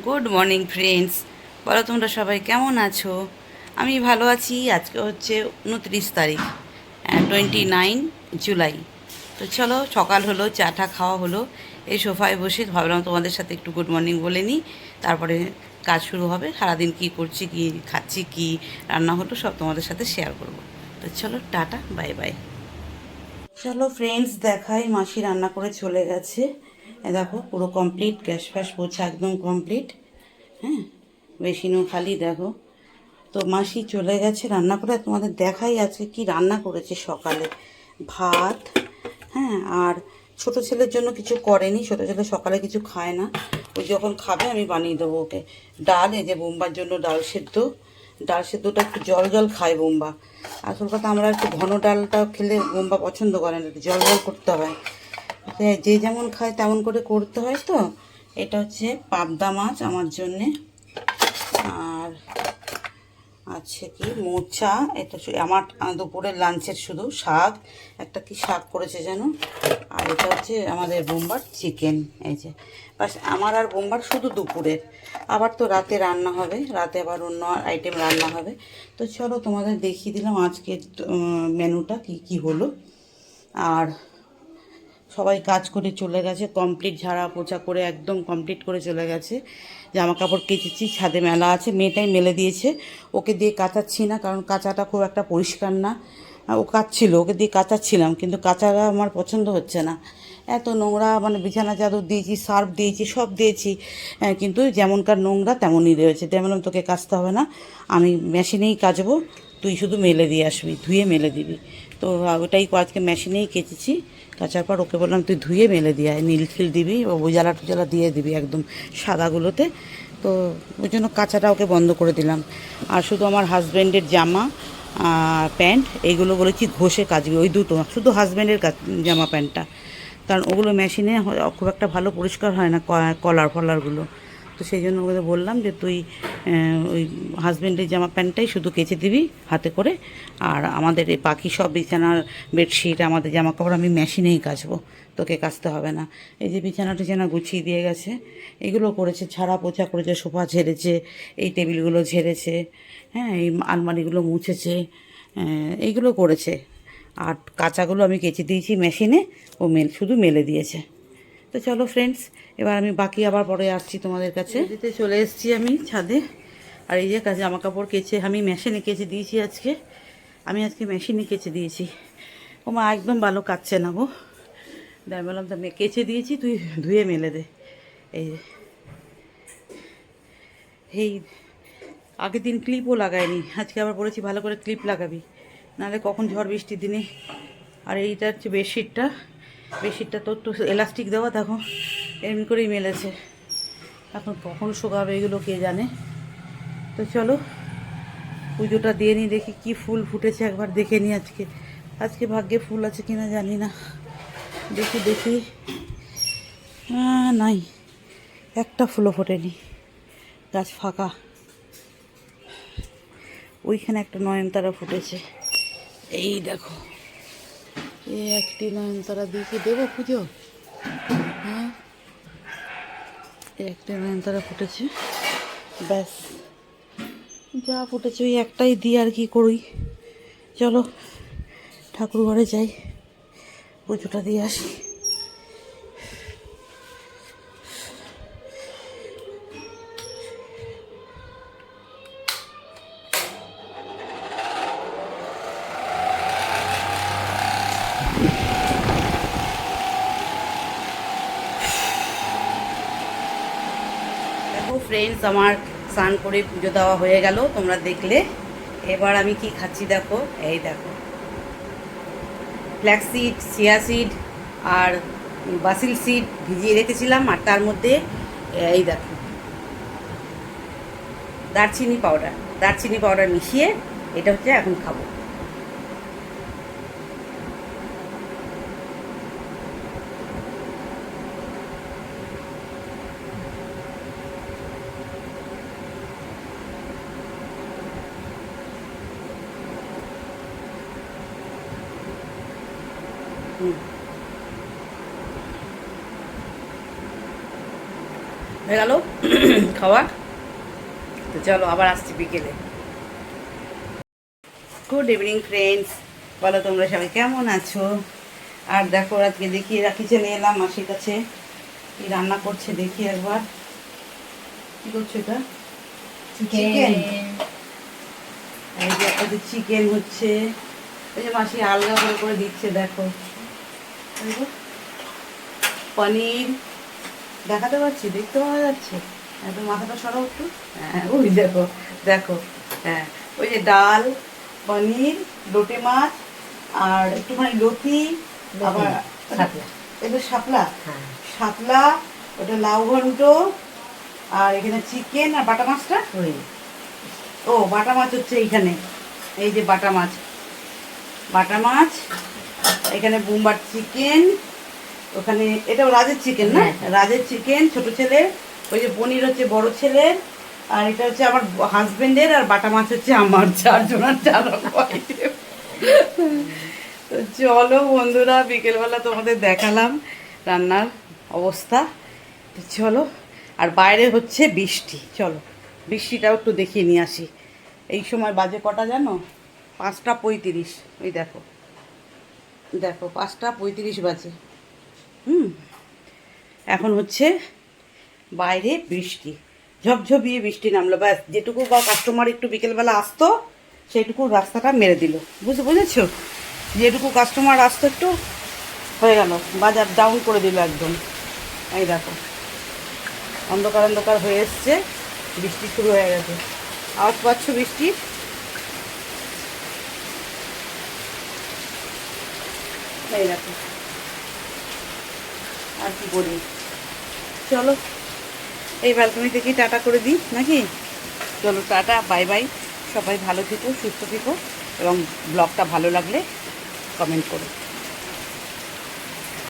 Good morning friends. বলো তোমরা সবাই কেমন আছো? আমি ভালো আছি। আজকে হচ্ছে 29 তারিখ, 29 জুলাই। তো চলো, সকাল হলো, চাটা খাওয়া হলো, এই সোফায় বসে ভাবলাম তোমাদের সাথে একটু গুড মর্নিং বলে নিই। তারপরে কাজ শুরু হবে। সারাদিন কী করছি, কী খাচ্ছি, কী রান্না হলো সব তোমাদের সাথে শেয়ার করব। তো চলো, টাটা, বাই বাই। চলো ফ্রেন্ডস, দেখাই। মাসি রান্না করে চলে গেছে। দেখো পুরো কমপ্লিট, গ্যাস ফ্যাস পোছা একদম কমপ্লিট। হ্যাঁ, বেসিনও খালি দেখো। তো মাসি চলে গেছে রান্না করে। তোমাদের দেখাই আজকে কি রান্না করেছে সকালে। ভাত, হ্যাঁ, আর ছোট ছেলের জন্য কিছু করেনি। ছোট ছেলে সকালে কিছু খায় না। ওই যখন খাবে আমি বানিয়ে দেবো ওকে। ডাল, এই যে বোম্বার জন্য ডাল সেদ্ধ। ডাল সেদ্ধটা একটু জল জল খায় বোম্বা। আসল কথা, আমরা একটু ঘন ডালটা খেলে বোম্বা পছন্দ করে না, একটু জল জল করতে হয়। যে যেমন খায় তেমন করে করতে হয়। তো এটা হচ্ছে পাবদা মাছ আমার জন্যে। আর আছে কি মোচা। এটা আমার দুপুরের লাঞ্চের শুধু শাক। একটা কি শাক করেছে যেন। আর এটা হচ্ছে আমাদের বোম্বার চিকেন। এই যে বাস, আমার আর বোম্বার শুধু দুপুরের। আবার তো রাতে রান্না হবে, রাতে আবার অন্য আইটেম রান্না হবে। তো চলো তোমাদের দেখিয়ে দিলাম আজকের মেনুটা কি কি হলো। আর সবাই কাজ করে চলে গেছে, কমপ্লিট ঝাড়া পোছা করে একদম কমপ্লিট করে চলে গেছে। জামা কাপড় কেচেছি, ছাদে মেলা আছে, মেয়েটাই মেলে দিয়েছে। ওকে দিয়ে কাচাচ্ছি না, কারণ কাচাটা খুব একটা পরিষ্কার না। ও কাচছিল, ওকে দিয়ে কাচাচ্ছিলাম, কিন্তু কাচাটা আমার পছন্দ হচ্ছে না। এত নোংরা, মানে বিছানা চাদর দিয়েছি, সার্ফ দিয়েছি, সব দিয়েছি, কিন্তু যেমনকার নোংরা তেমনই রয়েছে। তাই বললাম তোকে কাচতে হবে না, আমি মেশিনেই কাচবো, তুই শুধু মেলে দিয়ে আসবি, ধুয়ে মেলে দিবি। তো ওটাই আজকে মেশিনেই কেচেছি। কাচার পর ওকে বললাম তুই ধুয়ে মেলে দিয়ে আয়, নীল ফিল দিবি, উজালা টুজালা দিয়ে দিবি একদম সাদাগুলোতে। তো ওই জন্য কাচাটা ওকে বন্ধ করে দিলাম। আর শুধু আমার হাজব্যান্ডের জামা প্যান্ট এইগুলো বলেছি ঘষে কাচবি, ওই দুটো শুধু হাজব্যান্ডের জামা প্যান্টটা, কারণ ওগুলো মেশিনে খুব একটা ভালো পরিষ্কার হয় না, কলার ফলারগুলো। তো সেই জন্য ওদের বললাম যে তুই ওই হাজব্যান্ডের জামা প্যান্টটাই শুধু কেচে দিবি হাতে করে। আর আমাদের এই বাকি সব বিছানার বেডশিট, আমাদের জামা কাপড় আমি মেশিনেই কাচবো, তোকে কাচতে হবে না। এই যে বিছানা টিছানা গুছিয়ে দিয়ে গেছে, এগুলো করেছে, ছাড়া পোছা করেছে, সোফা ঝেড়েছে, এই টেবিলগুলো ঝেড়েছে, হ্যাঁ, এই আলমারিগুলো মুছেছে, এইগুলো করেছে। আর কাঁচাগুলো আমি কেচে দিয়েছি মেশিনে, ও শুধু মেলে দিয়েছে। তো চলো ফ্রেন্ডস, এবার আমি বাকি আবার পরে আসছি তোমাদের কাছে। দিতে চলে এসেছি আমি ছাদে। আর এই যে জামা কাপড় কেচে আমি মেশিনে কেচে দিয়েছি আজকে। আমি আজকে মেশিনে কেচে দিয়েছি। ও মা একদম ভালো কাচ্ছে না গো। তাই বললাম তো কেচে দিয়েছি, তুই ধুয়ে মেলে দে। এই যে এই আগের দিন ক্লিপও লাগায়নি, আজকে আবার বলেছি ভালো করে ক্লিপ লাগাবি, নাহলে কখন ঝড় বৃষ্টির দিনে। আর এইটা হচ্ছে বেডশিটটা। বেডশিটটা তো একটু এলাস্টিক দেওয়া, দেখো এমনি করেই মেলেছে। এখন কখন শুকাবে এগুলো কে জানে। তো চলো পুজোটা দিয়ে নিই, দেখি কি ফুল ফুটেছে একবার দেখে নিই। আজকে আজকে ভাগ্যে ফুল আছে কিনা জানি না, দেখি দেখি। নাই, একটা ফুলও ফোটেনি, গাছ ফাঁকা। ওইখানে একটা নয়নতারা ফুটেছে, এই দেখো। এই একটি নয়নতারা দিয়ে কি দেবো পুজো? হ্যাঁ, এই একটা নয়নতারা ফুটেছে, ব্যাস। যা ফুটেছে ওই একটাই দিয়ে আর কি করি। চলো ঠাকুর ঘরে যাই, পুজোটা দিয়ে আসি। দেখো ফ্রেন্ডস, আমার স্নান করে পুজো দেওয়া হয়ে গেল, তোমরা দেখলে। এবার আমি কি খাচ্ছি দেখো, এই দেখো, ফ্ল্যাক্স সিড, চিয়া সিড আর বাসিল সিড ভিজিয়ে রেখেছিলাম, আর তার মধ্যে এই দেখো দারচিনি পাউডার মিশিয়ে এটা হচ্ছে এখন খাবো। হয়ে গেল খাওয়া। তো চলো আবার আসছি বিকেলে। গুড ইভিনিং ফ্রেন্ডস, বলো তোমরা সবাই কেমন আছো? আর দেখো আজকে দেখি কিচেনে এলাম মাসির কাছে, কি রান্না করছে দেখি একবার। কি করছো এটা? চিকেন। এই যে একটা চিকেন হচ্ছে, এই যে মাসি আলগা করে করে দিচ্ছে দেখো। পনির দেখাতে পারছি, দেখতে পাওয়া যাচ্ছে? একদম মাথাটা সরাও একটু। হ্যাঁ ওই দেখো দেখো, হ্যাঁ ওই যে ডাল, পনির, লোটে মাছ, আর একটুখানি লতি, আবার এটা শাপলা, শাপলা, ওটা লাউ ঘন্ট, আর এখানে চিকেন আর বাটা মাছটা ওই, ও বাটা মাছ হচ্ছে এইখানে, এই যে বাটা মাছ, বাটা মাছ এখানে, বোম্বার চিকেন ওখানে, এটাও রাজের চিকেন না, রাজের চিকেন ছোট ছেলের, ওই যে পনির হচ্ছে বড় ছেলের, আর এটা হচ্ছে আমার হাজবেন্ডের, আর বাটা মাছ হচ্ছে আমার। চারজনের 4 রকম আইটেম। তো চলো বন্ধুরা, বিকেলবেলা তোমাদের দেখালাম রান্নার অবস্থা। তো চলো, আর বাইরে হচ্ছে বৃষ্টি, চলো বৃষ্টিটাও একটু দেখিয়ে নিয়ে আসি। এই সময় বাজে কটা জানো? 5টা 35। ওই দেখো দেখো 5টা 35 বাজে। এখন হচ্ছে বাইরে বৃষ্টি, ঝপঝপিয়ে বৃষ্টি নামলো, ব্যাস যেটুকু বা কাস্টমার একটু বিকেলবেলা আসতো সেইটুকু রাস্তাটা মেরে দিল, বুঝেছো? যেটুকু কাস্টমার আসতো একটু হয়ে গেল, বাজার ডাউন করে দিল একদম। এই দেখো অন্ধকার অন্ধকার হয়ে এসছে, বৃষ্টি শুরু হয়ে গেছে, আওয়াজ পাচ্ছ বৃষ্টির? এই দেখো, আর কি করি, চলো এই ব্যালকনি থেকেই টাটা করে দিই নাকি? চলো টাটা, বাই বাই, সবাই ভালো থেকো, সুস্থ থেকো, এবং ব্লগটা ভালো লাগলে কমেন্ট করো।